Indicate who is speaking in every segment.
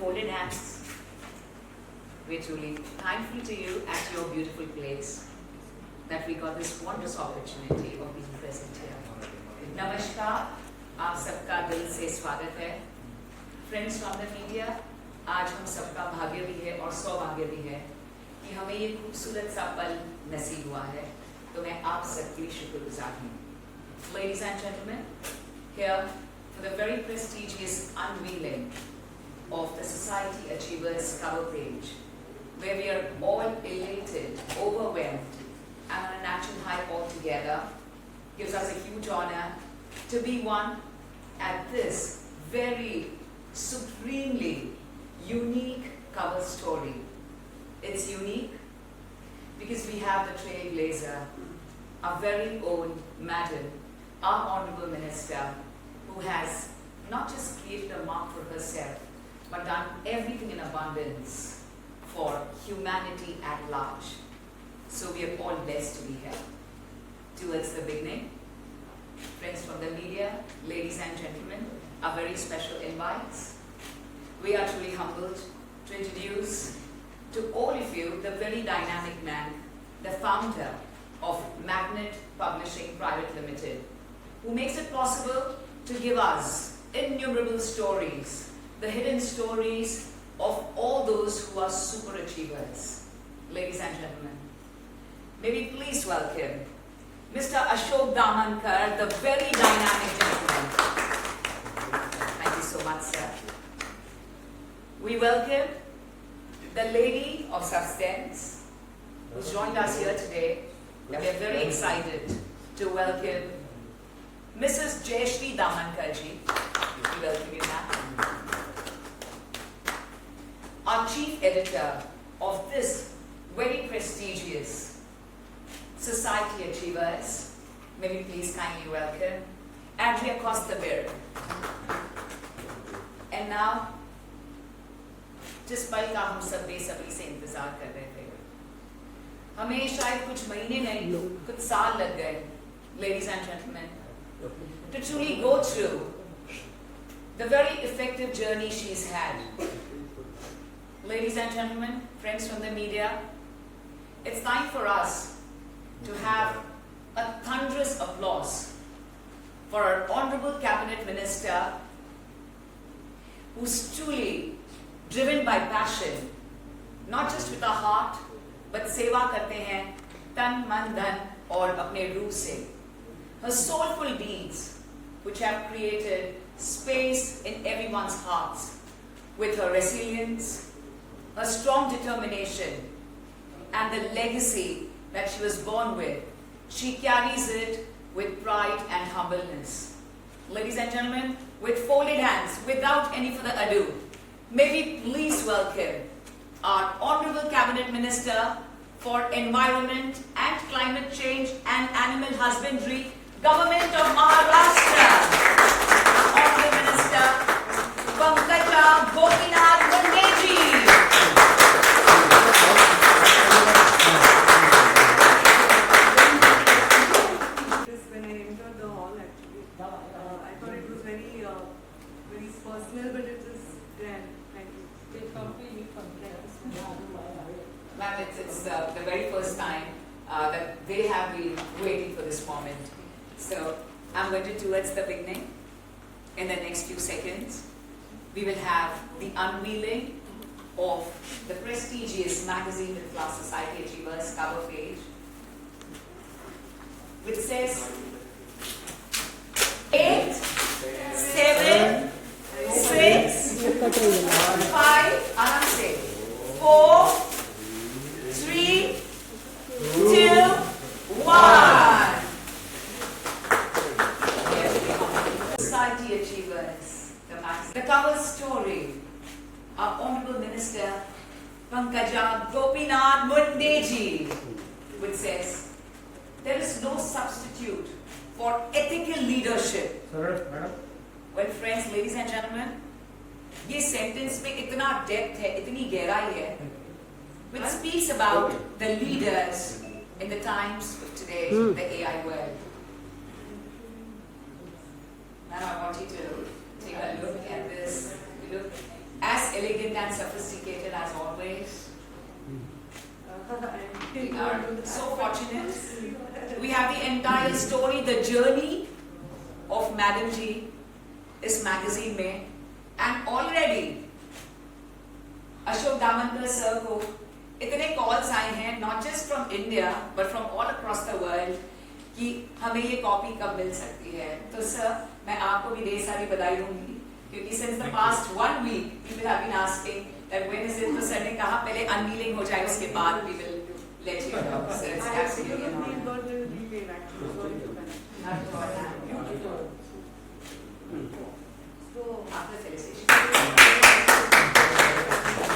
Speaker 1: folded hands. We're truly thankful to you at your beautiful place that we got this wondrous opportunity of being present here. नमस्कार, आप सबका दिल से स्वागत है. Friends from the media, आज हम सबका भाग्य भी है और सौभाग्य भी है कि हमें ये खूबसूरत सा पल नसीब हुआ है, तो मैं आप सबके लिए शुक्रगुजार हूँ. Ladies and gentlemen, here for the very prestigious unveiling of the Society Achievers cover page, where we are all elated, overwhelmed, and on a natural high altogether, gives us a huge honor to be one at this very supremely unique cover story. It's unique because we have the trailblazer, our very own Madam, our Honorable Minister, who has not just created a mark for herself, but done everything in abundance for humanity at large. So we are all blessed to be here. Towards the beginning, friends from the media, ladies and gentlemen, our very special invites. We are truly humbled to introduce to all of you the very dynamic man, the founder of Magnet Publishing Private Limited, who makes it possible to give us innumerable stories, the hidden stories of all those who are super achievers. Ladies and gentlemen, may we please welcome Mr. Ashok Damankar, the very dynamic gentleman. Thank you so much, sir. We welcome the lady of substance who's joined us here today, and we are very excited to welcome Mrs. Jayashree Damankar ji. We welcome you, ma'am. Our chief editor of this very prestigious Society Achievers, may we please kindly welcome Andrea Costa-Beer. And now, जिस पल का हम सब बेसब्री से इंतजार कर रहे थे, हमें शायद कुछ महीने नहीं, कुछ साल लग गए, ladies and gentlemen, to truly go through the very effective journey she's had. Ladies and gentlemen, friends from the media, it's time for us to have a thunderous applause for our Honorable Cabinet Minister, who's truly driven by passion, not just with our heart, but सेवा करते हैं तन मन धन और अपने रूह से. Her soulful deeds, which have created space in everyone's hearts, with her resilience, her strong determination, and the legacy that she was born with, she carries it with pride and humbleness. Ladies and gentlemen, with folded hands, without any further ado, may we please welcome our Honorable Cabinet Minister for Environment and Climate Change and Animal Husbandry, Government of Maharashtra, Honorable Minister Pankaja Gopinath Mundeji.
Speaker 2: Personal, but it is grand. Thank you.
Speaker 1: Ma'am, it's the very first time that they have been waiting for this moment. So I'm going to towards the beginning. In the next few seconds, we will have the unveiling of the prestigious magazine with Class Society Achievers cover page, which says 8, 7, 6, 5, आराम से 4, 3, 2, 1. Society Achievers, the cover story. Our Honorable Minister Pankaja Gopinath Mundeji, which says, there is no substitute for ethical leadership.
Speaker 3: Sir, madam.
Speaker 1: Well, friends, ladies and gentlemen, ये sentence में इतना depth है, इतनी गहराई है, which speaks about the leaders in the times of today, the AI world. Now I want you to take a look at this. Look, as as elegant and sophisticated as always. We are so fortunate. We have the entire story, the journey of Madam Ji इस magazine में, and already Ashok Damankar sir को इतने calls आए हैं, not just from India but from all across the world, कि हमें ये copy कब मिल सकती है. तो sir, मैं आपको भी ढेर सारी बधाई दूंगी, क्योंकि since the past 1 week people have been asking that when is it, तो sir ने कहा पहले unveiling हो जाए, उसके बाद we will let you know. So it's absolutely not at all. After felicitation.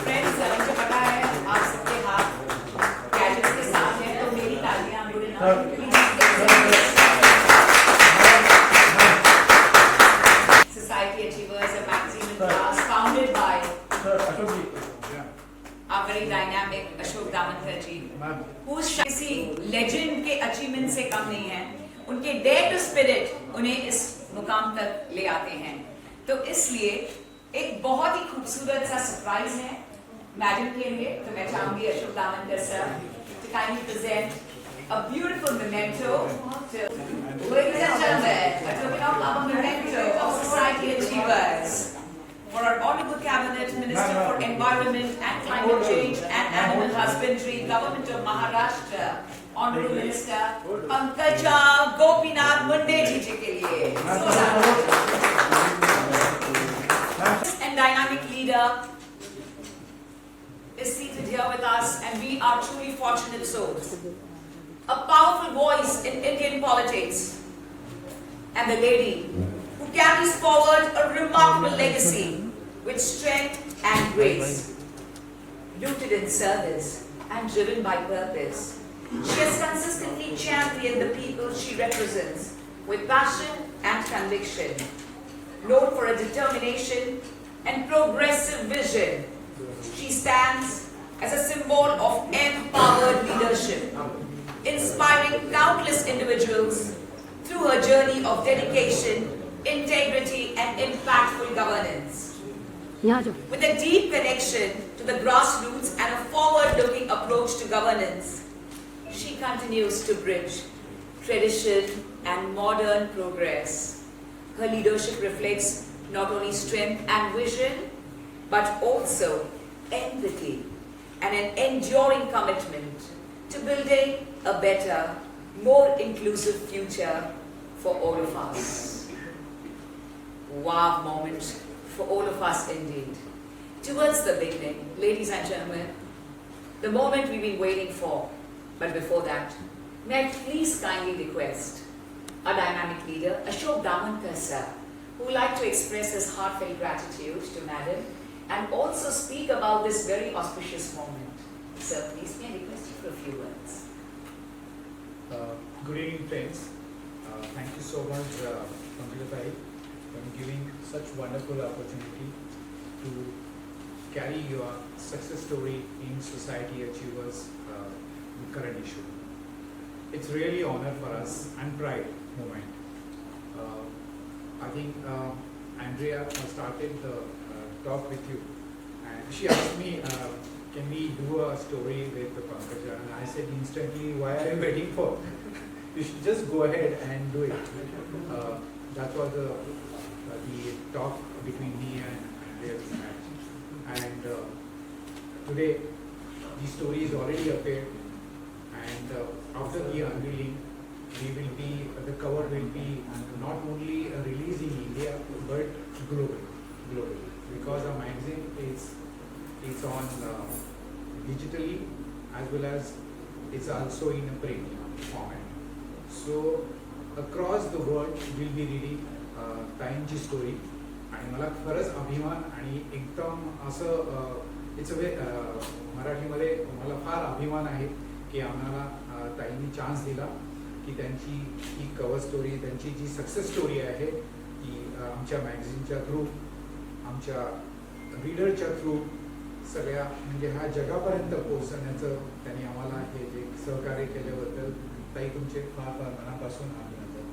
Speaker 1: Friends, मुझे पता है आप सबके हाथ गैजेट्स के साथ हैं, तो मेरी तालियां बुरे ना. Society Achievers, a magazine in class founded by our very dynamic Ashok Damankar ji, whose किसी legend के achievement से कम नहीं है. उनके dare to spirit उन्हें इस मुकाम तक ले आते हैं. तो इसलिए एक बहुत ही खूबसूरत सा सरप्राइज है मैडम के लिए. तो मैं चाहूंगी Ashok Damankar sir to kindly present a beautiful memento to ladies and gentlemen, a token of love, a memento of Society Achievers for our Honorable Cabinet Minister for Environment and Climate Change and Animal Husbandry, Government of Maharashtra, Honorable Minister Pankaja Gopinath Munde ji के लिए. And dynamic leader is seated here with us, and we are truly fortunate souls. A powerful voice in Indian politics, and the lady who carries forward a remarkable legacy with strength and grace, rooted in service and driven by purpose. She has consistently championed the people she represents with passion and conviction. Known for a determination and progressive vision, she stands as a symbol of empowered leadership, inspiring countless individuals through her journey of dedication, integrity, and impactful governance. With a deep connection to the grassroots and a forward-looking approach to governance, she continues to bridge tradition and modern progress. Her leadership reflects not only strength and vision, but also empathy and an enduring commitment to building a better, more inclusive future for all of us. Wow moment for all of us indeed. Towards the beginning, ladies and gentlemen, the moment we've been waiting for, but before that, may I please kindly request our dynamic leader, Ashok Damankar sir, who would like to express his heartfelt gratitude to Madam and also speak about this very auspicious moment. Sir, please may I request you for a few words.
Speaker 3: Good evening, friends. Thank you so much, Pankaj Bhai, for giving such wonderful opportunity to carry your success story in Society Achievers current issue. It's really honor for us and pride moment. I think Andrea started the talk with you, and she asked me, can we do a story with the Pankaja? And I said instantly, why are you waiting for? You should just go ahead and do it. That was the talk between me and Andrea. And today, the story is already appeared, and after the unveiling, the cover will be not only released in India but globally, because our magazine is on digitally as well as it's also in a print format. So across the world we'll be reading ताईंची story. आणि मला खरंच अभिमान आणि एकदम असं it's a वे मराठीमध्ये मला फार अभिमान आहे की आम्हाला ताईंनी चान्स दिला की त्यांची ही कव्हर स्टोरी, त्यांची जी सक्सेस स्टोरी आहे ती आमच्या मॅगझिनच्या थ्रू, आमच्या रीडरच्या थ्रू सगळ्या म्हणजे ह्या जगापर्यंत पोहोचण्याचं त्यांनी आम्हाला हे जे सहकार्य केल्याबद्दल ताई तुमचे फार फार मनापासून अभिनंदन.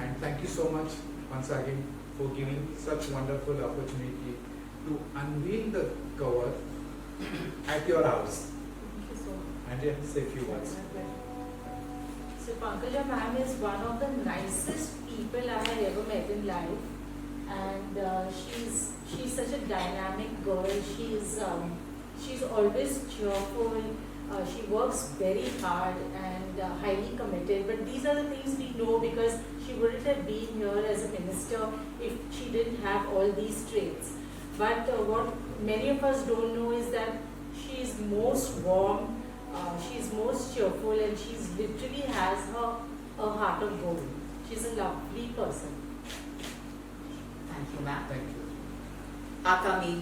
Speaker 3: And thank you so much once again for giving such wonderful opportunity to unveil the cover at your house.
Speaker 2: Thank you so much.
Speaker 3: And just say a few words.
Speaker 2: So Pankaja ma'am is one of the nicest people I have ever met in life, and she's such a dynamic girl. She's always cheerful. She works very hard and highly committed. But these are the things we know because she wouldn't have been here as a minister if she didn't have all these traits. But what many of us don't know is that she is most warm. She's most cheerful, and she's literally has a heart of gold. She's a lovely person.
Speaker 1: Thank you, ma'am.
Speaker 3: Thank you.
Speaker 1: आता मी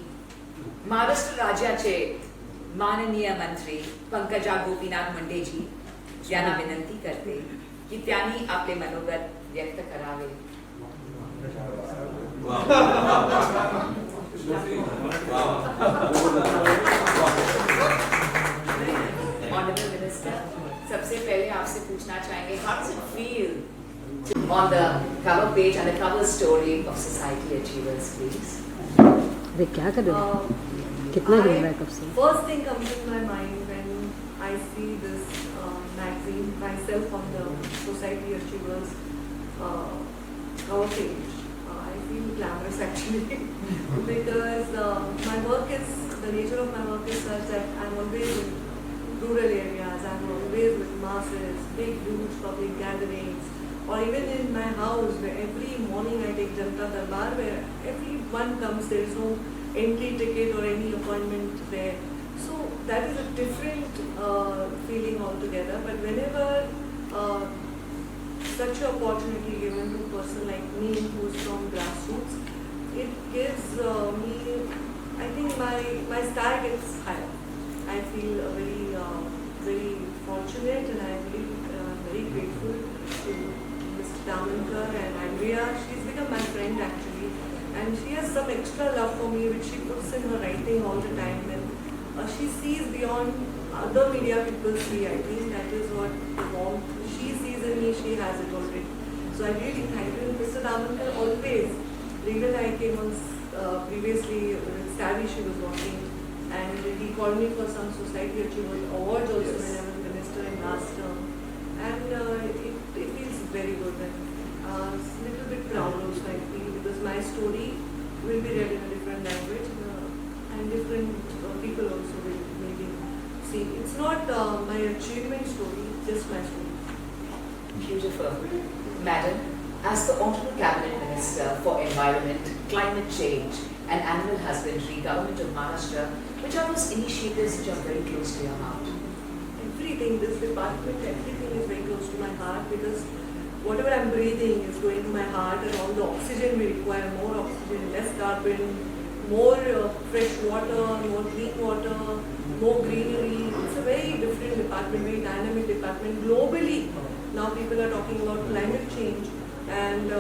Speaker 1: महाराष्ट्र राज्याचे माननीय मंत्री पंकजा गोपीनाथ मुंडेजी यांना विनंती करते की त्यांनी आपले मनोगत व्यक्त करावे. Honorable Minister, सबसे पहले आपसे पूछना चाहेंगे, how does it feel on the cover page and the cover story of Society Achievers, please?
Speaker 4: अरे क्या कर रहे हो? कितना गिर रहा है कब से?
Speaker 5: First thing comes in my mind when I see this magazine myself on the Society Achievers cover page. I feel glamorous actually because my work is, the nature of my work is such that I'm always in rural areas, I'm always with masses, big huge public gatherings, or even in my house where every morning I take Janta Darbar where everyone comes, there is no entry ticket or any appointment there. So that is a different feeling altogether. But whenever such an opportunity given to a person like me who is from grassroots, it gives me, I think my star gets higher. I feel very fortunate, and I am very grateful to Mr. Damankar and Andrea. She's become my friend actually, and she has some extra love for me which she puts in her writing all the time, and she sees beyond other media people see. I think that is what the warmth she sees in me, she has it already. So I really thank you. Mr. Damankar always, Regal I came on previously with Savvy she was working, and he called me for some Society Achievers awards also
Speaker 3: Yes.
Speaker 5: when I was minister in last term, and it feels very good, and little bit proud also I feel, because my story will be read in a different language, and different people also will maybe see. It's not my achievement story, just my story.
Speaker 1: Beautiful. Madam, as the Honorable Cabinet Minister for Environment, Climate Change and Animal Husbandry, Government of Maharashtra, which are those initiatives which are very close to your heart?
Speaker 5: Everything, this department, everything is very close to my heart, because whatever I'm breathing is going to my heart, and all the oxygen we require, more oxygen, less carbon, more fresh water, more clean water, more greenery. It's a very different department, very dynamic department. Globally, now people are talking about climate change, and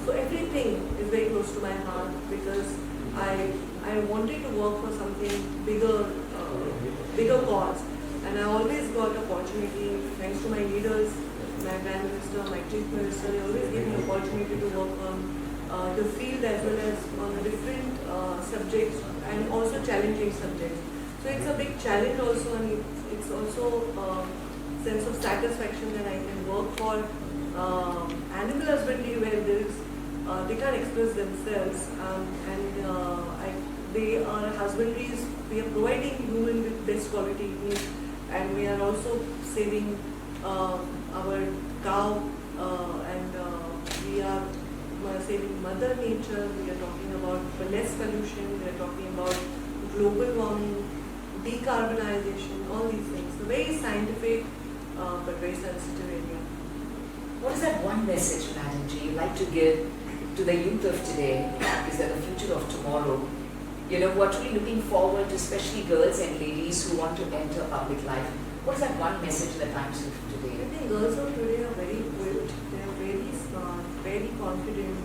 Speaker 5: so everything is very close to my heart, because I wanted to work for something bigger, bigger cause, and I always got opportunity thanks to my leaders, my Prime Minister, my Chief Minister. They always give me opportunity to work on the field as well as on different subjects, and also challenging subjects. So it's a big challenge also, and it's also sense of satisfaction that I can work for animal husbandry where there is they can't express themselves, they are husbandries. We are providing human with best quality meat, and we are also saving our cow, and we are saving Mother Nature. We are talking about less pollution. We are talking about global warming, decarbonization, all these things. A very scientific but very sensitive area.
Speaker 1: What is that one message, Madam Ji, you'd like to give to the youth of today? Is that the future of tomorrow? You know, who are truly looking forward to, especially girls and ladies who want to enter public life. What is that one message in the times of
Speaker 5: I
Speaker 1: today?
Speaker 5: think girls of today are very equipped. They are very smart, very confident.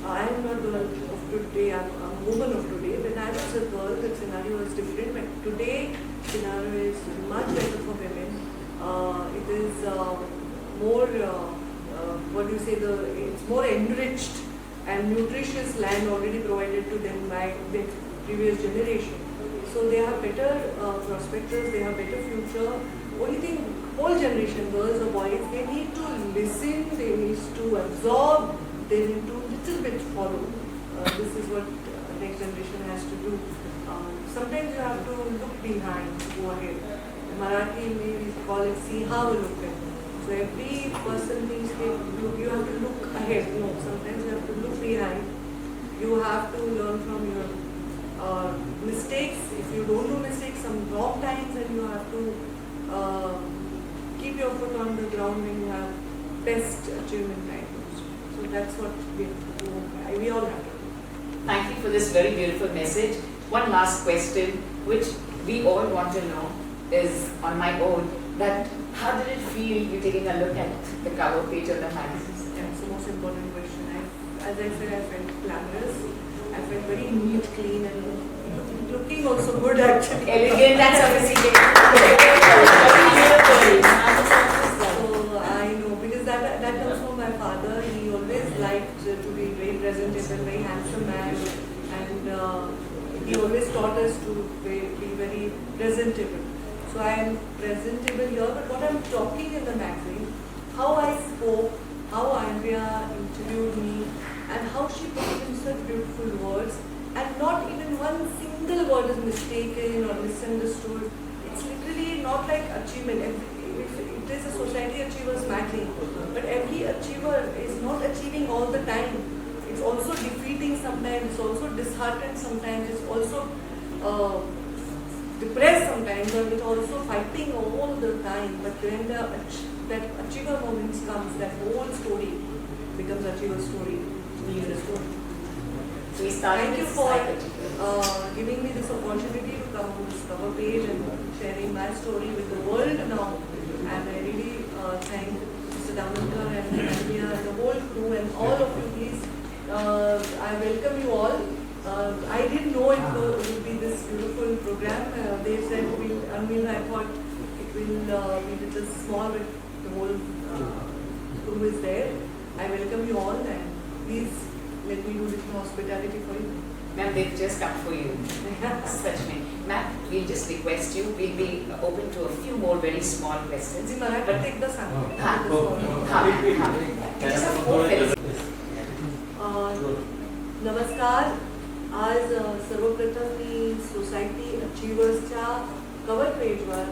Speaker 5: I am not girl of today. I'm a woman of today. When I was a girl, the scenario was different. But today, scenario is much better for women. It is more, what do you say? It's more enriched and nutritious land already provided to them by previous generation. So they have better prospectors, they have better future. Only thing, whole generation, girls or boys, they need to listen, they need to absorb, they need to little bit follow. This is what next generation has to do. Sometimes you have to look behind, go ahead. In Marathi, we call it Sihavalokan. So every person thinks that you have to look ahead. No, sometimes you have to look behind. You have to learn from your mistakes. If you don't do mistakes, some wrong times, then you have to keep your foot on the ground when you have best achievement times. So that's what we all have to do.
Speaker 1: Thank you for this very beautiful message. One last question, which we all want to know, is on my own, that how did it feel you taking a look at the cover page of the magazine?
Speaker 5: That's the most important question. As I said, I felt glamorous. I felt very neat, clean, and looking also good actually.
Speaker 1: Elegant and sophisticated.
Speaker 5: So I know, because that comes from my father. He always liked to be very presentable, very handsome man, and he always taught us to be very presentable. So I am presentable here, but what I am talking in the magazine, how I spoke, how Andrea interviewed me, and how she put it in such beautiful words, and not even one single word is mistaken or misunderstood. It's literally not like achievement. It is a society achievers magazine, but every achiever is not achieving all the time. It's also defeating sometimes, it's also disheartened sometimes, it's also depressed sometimes, but it's also fighting all the time. But when that achiever moments comes, that whole story becomes achiever story.
Speaker 1: So we started
Speaker 5: Thank you
Speaker 1: this
Speaker 5: for
Speaker 1: cycle.
Speaker 5: giving me this opportunity to come on this cover page and sharing my story with the world now. And I really thank Mr. Damankar and Andrea and the whole crew and all of you. Please, I welcome you all. I didn't know it would be this beautiful program. They said I thought it will be just small, but the whole crew is there. I welcome you all, and please let me do little hospitality for you.
Speaker 1: Ma'am, they've just come for you. Such me. Ma'am, we'll just request you. We'll be open to a few more very small questions.
Speaker 5: जी मला एकदा सांगते.
Speaker 1: Just a four minutes.
Speaker 5: नमस्कार. आज सर्वप्रथम मी society अचीवर्सच्या cover पेजवर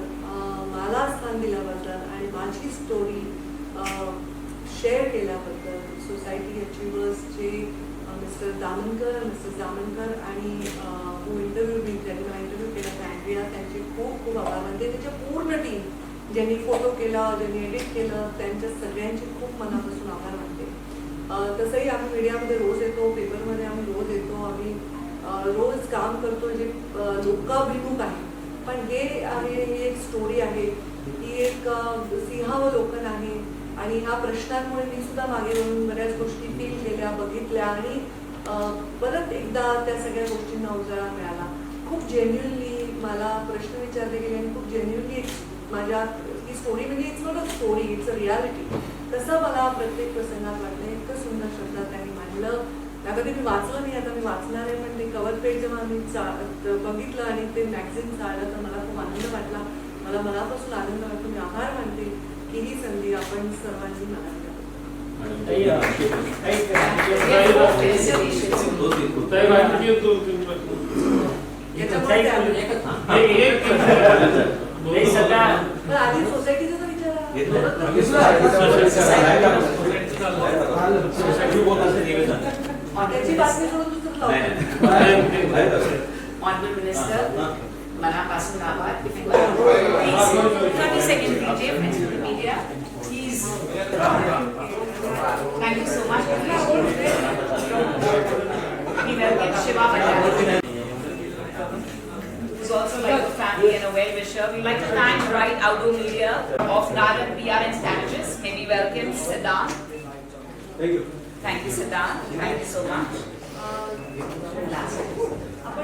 Speaker 5: मला स्थान दिल्याबद्दल आणि माझी स्टोरी शेअर केल्याबद्दल सोसायटी अचीवर्सचे मिस्टर दामनकर आणि हू इंटरव्ह्यू मी त्यांनी मला इंटरव्ह्यू केला त्या अँड्रिया, त्यांचे खूप खूप आभार मानते. त्याच्या पूर्ण टीम, ज्यांनी फोटो केला, ज्यांनी एडिट केलं, त्यांच्या सगळ्यांचे खूप मनापासून आभार मानते. तसंही आम्ही मीडियामध्ये रोज येतो, पेपरमध्ये आम्ही रोज येतो, आम्ही रोज काम करतो जे लोकाभिमुख आहे. पण हे एक स्टोरी आहे, ही एक सिंहावलोकन आहे. आणि ह्या प्रश्नांमुळे मी सुद्धा मागे वळून बऱ्याच गोष्टी फील केल्या, बघितल्या आणि परत एकदा त्या सगळ्या गोष्टींना उजाळा मिळाला. खूप जेन्युअनली मला प्रश्न विचारले गेले आणि खूप जेन्युअनली माझ्या ही स्टोरी म्हणजे it's not a story, it's a reality. तसं मला प्रत्येक प्रसंगात वाटलं. इतकं सुंदर शब्दात त्यांनी मांडलं. कधी मी वाचलं नाही, आता मी वाचणार आहे, पण ते कव्हर पेज जेव्हा मी बघितलं आणि ते मॅगझिन चाललं तर मला खूप आनंद वाटला. मला मनापासून आनंद वाटतो. मी आभार मानते की ही संधी आपण सर्वांनी मला आधी सोसायटीचा त्याची बातमी सोडून
Speaker 1: Honorable Minister, मनापासून आभार. 30 seconds DJ, friends of the media. Please. Thank you so much. We welcome Shiva Bajaj, who's also like a family and a well-wisher. We'd like to thank Bright Outdoor Media of Naran PR and Strategist. May we welcome Siddhant.
Speaker 6: Thank you.
Speaker 1: Thank you, Siddhant. Thank you so much.
Speaker 5: आपण